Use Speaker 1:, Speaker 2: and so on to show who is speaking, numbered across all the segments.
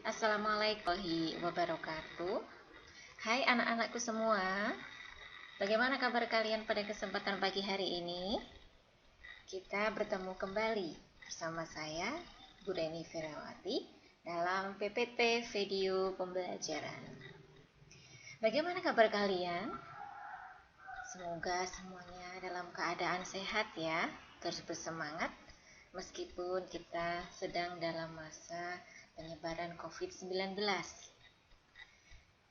Speaker 1: Assalamualaikum warahmatullahi wabarakatuh. Hai anak-anakku semua, bagaimana kabar kalian pada kesempatan pagi hari ini? Kita bertemu kembali bersama saya, Bu Reni Ferawati, dalam PPT video pembelajaran. Bagaimana kabar kalian? Semoga semuanya dalam keadaan sehat ya, terus bersemangat meskipun kita sedang dalam masa penyebaran COVID-19.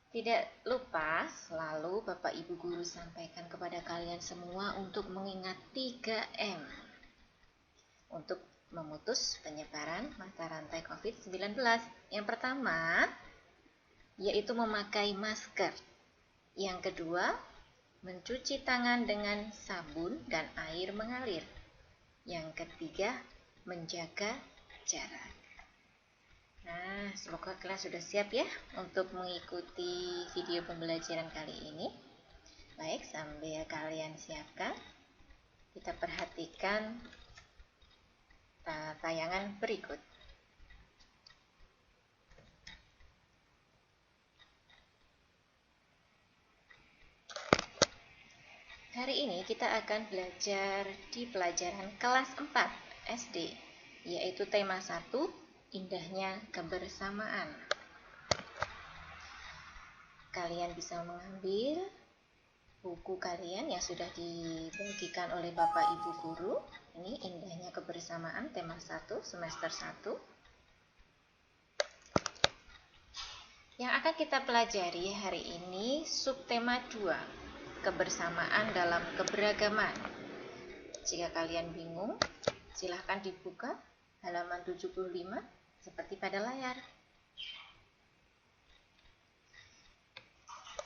Speaker 1: Tidak lupa selalu Bapak Ibu Guru sampaikan kepada kalian semua untuk mengingat 3M untuk memutus penyebaran mata rantai COVID-19. Yang pertama yaitu memakai masker. Yang kedua, mencuci tangan dengan sabun dan air mengalir. Yang ketiga, menjaga jarak. Nah, semoga kalian sudah siap ya untuk mengikuti video pembelajaran kali ini. Baik, sambil kalian siapkan, kita perhatikan tayangan berikut. Hari ini kita akan belajar di pelajaran kelas 4 SD, yaitu tema 1, indahnya kebersamaan. Kalian bisa mengambil buku kalian yang sudah dibagikan oleh Bapak Ibu Guru. Ini indahnya kebersamaan tema 1 semester 1. Yang akan kita pelajari hari ini subtema 2, kebersamaan dalam keberagaman. Jika kalian bingung, silahkan dibuka halaman 75 seperti pada layar.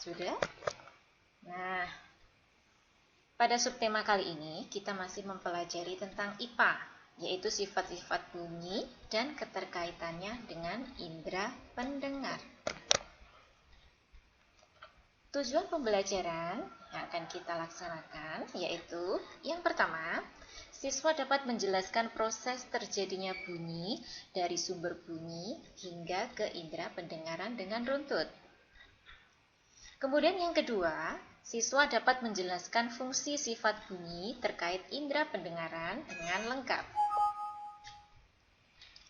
Speaker 1: Sudah? Nah, pada subtema kali ini kita masih mempelajari tentang IPA, yaitu sifat-sifat bunyi dan keterkaitannya dengan indera pendengar. Tujuan pembelajaran yang akan kita laksanakan yaitu yang pertama, siswa dapat menjelaskan proses terjadinya bunyi dari sumber bunyi hingga ke indera pendengaran dengan runtut. Kemudian yang kedua, siswa dapat menjelaskan fungsi sifat bunyi terkait indera pendengaran dengan lengkap.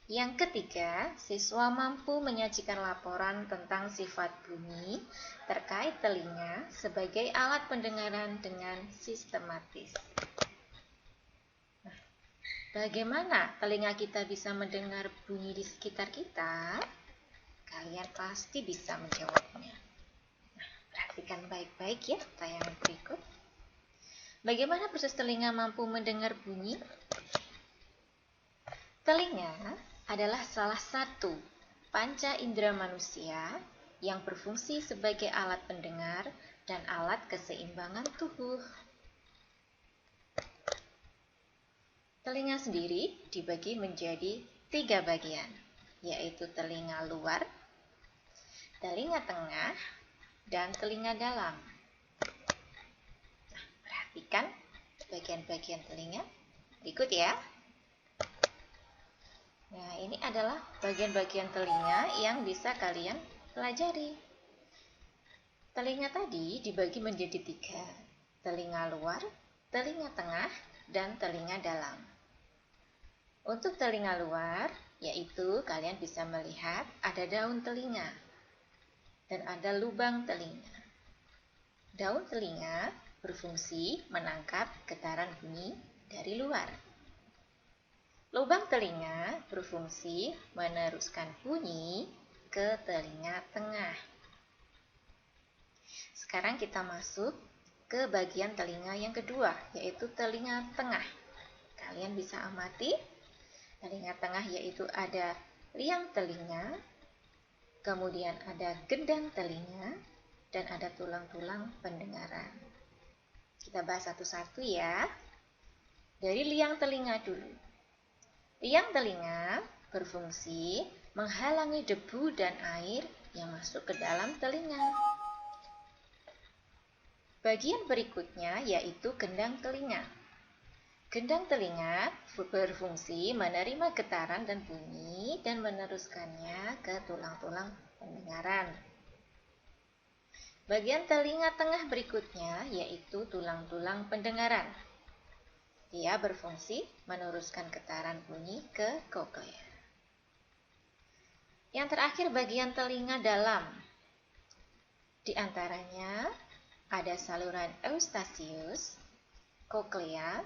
Speaker 1: Yang ketiga, siswa mampu menyajikan laporan tentang sifat bunyi terkait telinga sebagai alat pendengaran dengan sistematis. Nah, bagaimana telinga kita bisa mendengar bunyi di sekitar kita? Kalian pasti bisa menjawabnya. Nah, perhatikan baik-baik ya tayangan berikut. Bagaimana proses telinga mampu mendengar bunyi? Telinga adalah salah satu panca indera manusia yang berfungsi sebagai alat pendengar dan alat keseimbangan tubuh. Telinga sendiri dibagi menjadi 3 bagian, yaitu telinga luar, telinga tengah, dan telinga dalam. Nah, perhatikan bagian-bagian telinga berikut ya. Nah, ini adalah bagian-bagian telinga yang bisa kalian pelajari. Telinga tadi dibagi menjadi 3, telinga luar, telinga tengah, dan telinga dalam. Untuk telinga luar, yaitu kalian bisa melihat ada daun telinga dan ada lubang telinga. Daun telinga berfungsi menangkap getaran bunyi dari luar. Lubang telinga berfungsi meneruskan bunyi ke telinga tengah. Sekarang kita masuk ke bagian telinga yang kedua, yaitu telinga tengah. Kalian bisa amati telinga tengah yaitu ada liang telinga, kemudian ada gendang telinga, dan ada tulang-tulang pendengaran. Kita bahas satu-satu ya. Dari liang telinga dulu. Liang telinga berfungsi menghalangi debu dan air yang masuk ke dalam telinga. Bagian berikutnya yaitu gendang telinga. Gendang telinga berfungsi menerima getaran dan bunyi dan meneruskannya ke tulang-tulang pendengaran. Bagian telinga tengah berikutnya yaitu tulang-tulang pendengaran. Dia berfungsi meneruskan getaran bunyi ke koklea. Yang terakhir bagian telinga dalam. Di antaranya ada saluran Eustachius, koklea,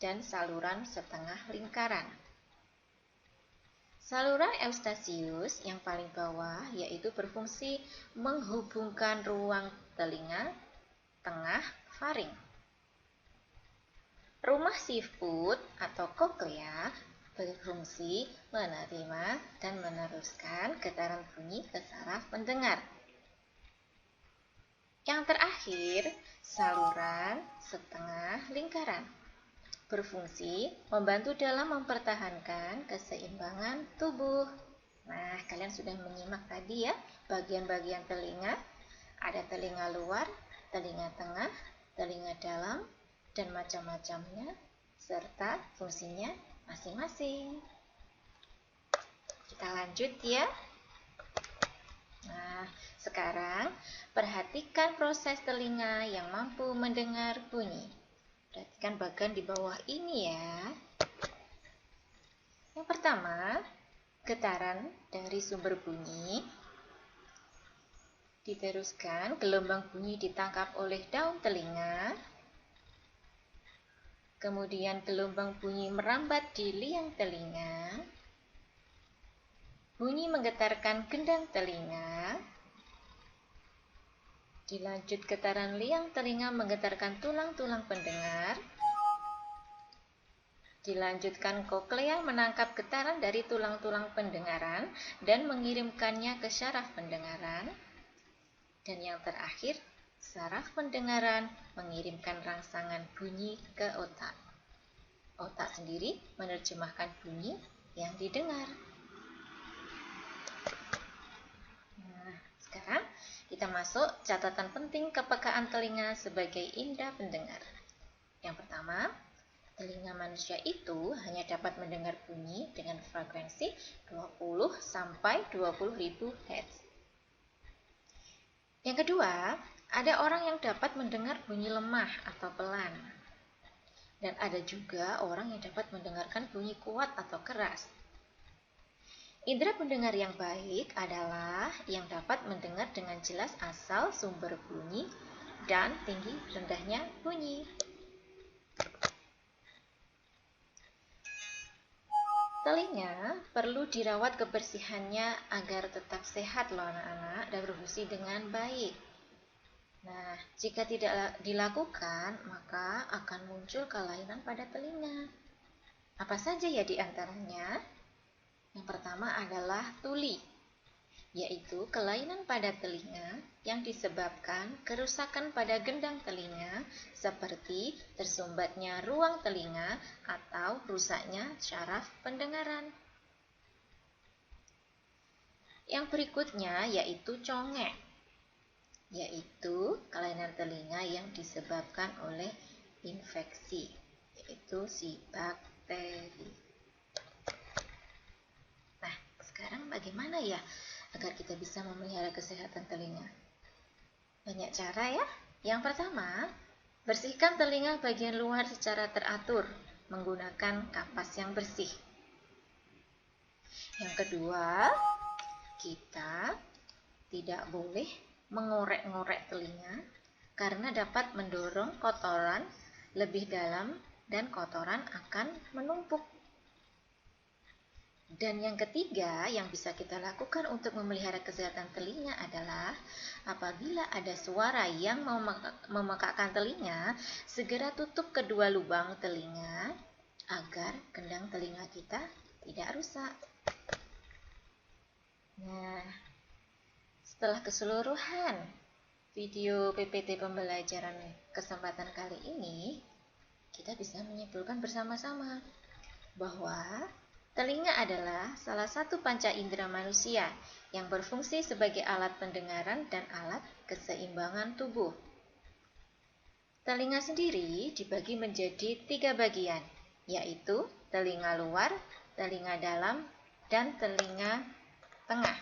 Speaker 1: dan saluran setengah lingkaran. Saluran Eustachius yang paling bawah yaitu berfungsi menghubungkan ruang telinga tengah faring. Rumah siput atau koklea berfungsi menerima dan meneruskan getaran bunyi ke saraf pendengar. Yang terakhir, saluran setengah lingkaran berfungsi membantu dalam mempertahankan keseimbangan tubuh. Nah, kalian sudah menyimak tadi ya, bagian-bagian telinga. Ada telinga luar, telinga tengah, telinga dalam, dan macam-macamnya, serta fungsinya masing-masing. Kita lanjut ya. Nah, sekarang perhatikan proses telinga yang mampu mendengar bunyi. Perhatikan bagian di bawah ini ya. Yang pertama, getaran dari sumber bunyi diteruskan, gelombang bunyi ditangkap oleh daun telinga. Kemudian gelombang bunyi merambat di liang telinga. Bunyi menggetarkan gendang telinga. Dilanjut getaran liang telinga menggetarkan tulang-tulang pendengar. Dilanjutkan koklea menangkap getaran dari tulang-tulang pendengaran dan mengirimkannya ke syaraf pendengaran. Dan yang terakhir, saraf pendengaran mengirimkan rangsangan bunyi ke otak. Otak sendiri menerjemahkan bunyi yang didengar. Nah, sekarang kita masuk catatan penting kepekaan telinga sebagai indera pendengar. Yang pertama, telinga manusia itu hanya dapat mendengar bunyi dengan frekuensi 20 sampai 20.000 Hz. Yang kedua, ada orang yang dapat mendengar bunyi lemah atau pelan. Dan ada juga orang yang dapat mendengarkan bunyi kuat atau keras. Indera pendengar yang baik adalah yang dapat mendengar dengan jelas asal sumber bunyi dan tinggi rendahnya bunyi. Telinga perlu dirawat kebersihannya agar tetap sehat loh anak-anak dan berfungsi dengan baik. Nah, jika tidak dilakukan, maka akan muncul kelainan pada telinga. Apa saja ya di antaranya? Yang pertama adalah tuli, yaitu kelainan pada telinga yang disebabkan kerusakan pada gendang telinga seperti tersumbatnya ruang telinga atau rusaknya syaraf pendengaran. Yang berikutnya yaitu congek, yaitu kelainan telinga yang disebabkan oleh infeksi, yaitu si bakteri. Nah, sekarang bagaimana ya agar kita bisa memelihara kesehatan telinga? Banyak cara ya. Yang pertama, bersihkan telinga bagian luar secara teratur menggunakan kapas yang bersih. Yang kedua, kita tidak boleh mengorek-ngorek telinga karena dapat mendorong kotoran lebih dalam dan kotoran akan menumpuk. Dan yang ketiga yang bisa kita lakukan untuk memelihara kesehatan telinga adalah apabila ada suara yang memekakkan telinga, segera tutup kedua lubang telinga agar gendang telinga kita tidak rusak. Nah, setelah keseluruhan video PPT pembelajaran kesempatan kali ini, kita bisa menyimpulkan bersama-sama bahwa telinga adalah salah satu panca indera manusia yang berfungsi sebagai alat pendengaran dan alat keseimbangan tubuh. Telinga sendiri dibagi menjadi 3 bagian, yaitu telinga luar, telinga dalam, dan telinga tengah.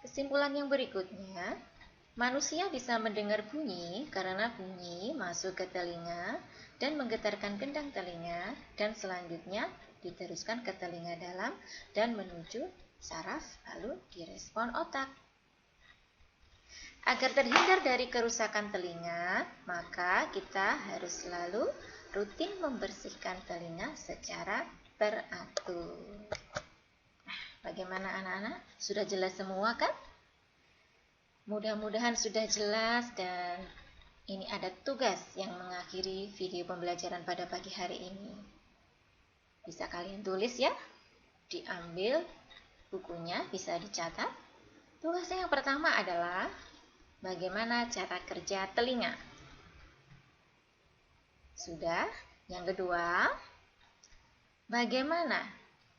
Speaker 1: Kesimpulan yang berikutnya, manusia bisa mendengar bunyi karena bunyi masuk ke telinga dan menggetarkan gendang telinga, dan selanjutnya diteruskan ke telinga dalam dan menuju saraf lalu direspon otak. Agar terhindar dari kerusakan telinga, maka kita harus selalu rutin membersihkan telinga secara teratur. Bagaimana anak-anak? Sudah jelas semua kan? Mudah-mudahan sudah jelas, dan ini ada tugas yang mengakhiri video pembelajaran pada pagi hari ini. Bisa kalian tulis ya, diambil bukunya, bisa dicatat. Tugasnya yang pertama adalah bagaimana cara kerja telinga. Sudah. Yang kedua, bagaimana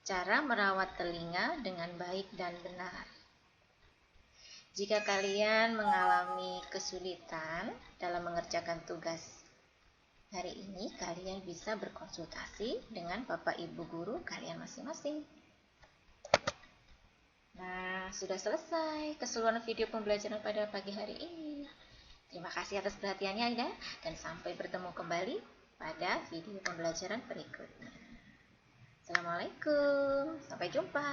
Speaker 1: cara merawat telinga dengan baik dan benar. Jika kalian mengalami kesulitan dalam mengerjakan tugas hari ini, kalian bisa berkonsultasi dengan Bapak Ibu guru kalian masing-masing. Nah, sudah selesai keseluruhan video pembelajaran pada pagi hari ini. Terima kasih atas perhatiannya Aida, dan sampai bertemu kembali pada video pembelajaran berikutnya. Assalamualaikum, sampai jumpa.